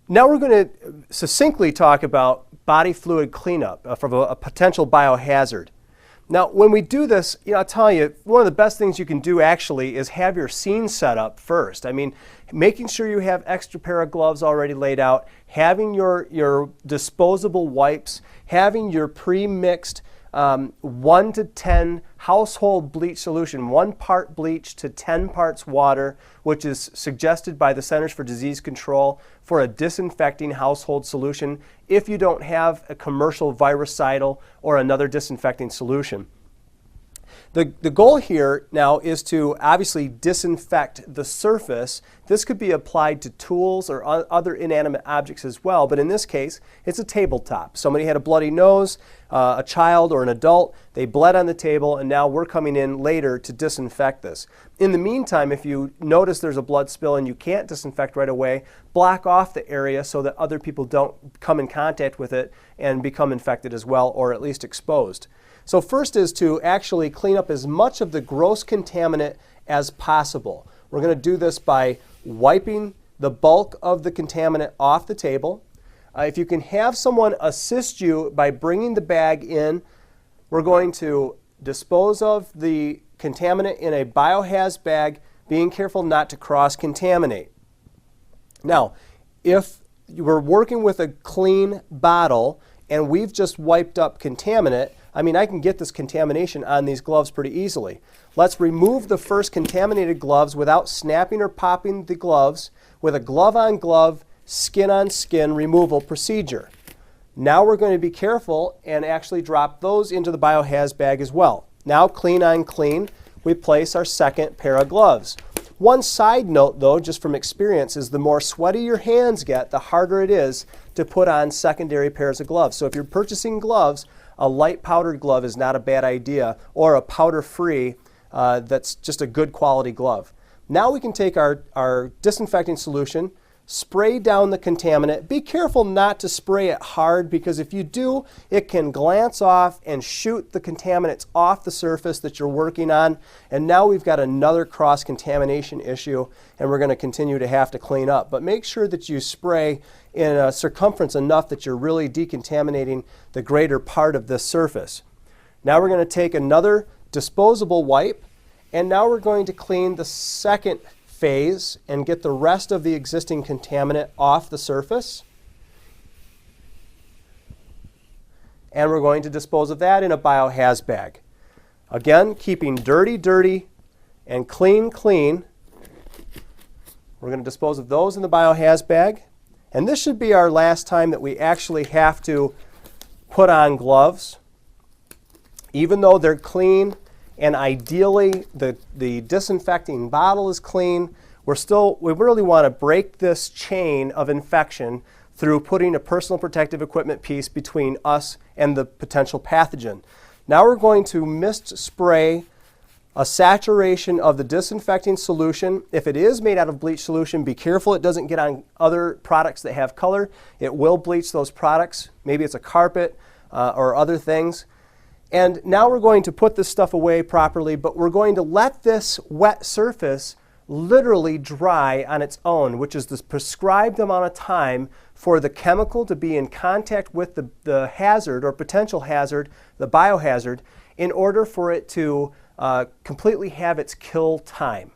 Now we're going to succinctly talk about body fluid cleanup from a potential biohazard. Now, when we do this, I'll tell you, one of the best things you can do actually is have your scene set up first. I mean, making sure you have extra pair of gloves already laid out, having your disposable wipes, having your pre-mixed 1 to 10 household bleach solution, 1 part bleach to 10 parts water, which is suggested by the Centers for Disease Control for a disinfecting household solution if you don't have a commercial virucidal or another disinfecting solution. The goal here now is to obviously disinfect the surface. This could be applied to tools or other inanimate objects as well, but in this case, it's a tabletop. Somebody had a bloody nose, a child or an adult, they bled on the table, and now we're coming in later to disinfect this. In the meantime, if you notice there's a blood spill and you can't disinfect right away, block off the area so that other people don't come in contact with it and become infected as well, or at least exposed. So first is to actually clean up as much of the gross contaminant as possible. We're going to do this by wiping the bulk of the contaminant off the table. If you can have someone assist you by bringing the bag in, we're going to dispose of the contaminant in a biohazard bag, being careful not to cross-contaminate. Now, if we're working with a clean bottle and we've just wiped up contaminant, I can get this contamination on these gloves pretty easily. Let's remove the first contaminated gloves without snapping or popping the gloves with a glove-on-glove, skin-on-skin removal procedure. Now we're going to be careful and actually drop those into the biohazard bag as well. Now, clean on clean, we place our second pair of gloves. One side note, though, just from experience, is the more sweaty your hands get, the harder it is to put on secondary pairs of gloves. So if you're purchasing gloves, a light powdered glove is not a bad idea, or a powder-free that's just a good quality glove. Now we can take our disinfecting solution, spray down the contaminant. Be careful not to spray it hard, because if you do, it can glance off and shoot the contaminants off the surface that you're working on. And now we've got another cross-contamination issue, and we're going to continue to have to clean up. But make sure that you spray in a circumference enough that you're really decontaminating the greater part of this surface. Now we're going to take another disposable wipe, and now we're going to clean the second phase and get the rest of the existing contaminant off the surface. And we're going to dispose of that in a biohazard bag. Again, keeping dirty, dirty, and clean, clean. We're going to dispose of those in the biohazard bag. And this should be our last time that we actually have to put on gloves. Even though they're clean, and ideally the disinfecting bottle is clean, we really want to break this chain of infection through putting a personal protective equipment piece between us and the potential pathogen. Now we're going to mist spray a saturation of the disinfecting solution. If it is made out of bleach solution, be careful it doesn't get on other products that have color. It will bleach those products. Maybe it's a carpet or other things. And now we're going to put this stuff away properly, but we're going to let this wet surface literally dry on its own, which is the prescribed amount of time for the chemical to be in contact with the hazard or potential hazard, the biohazard, in order for it to completely have its kill time.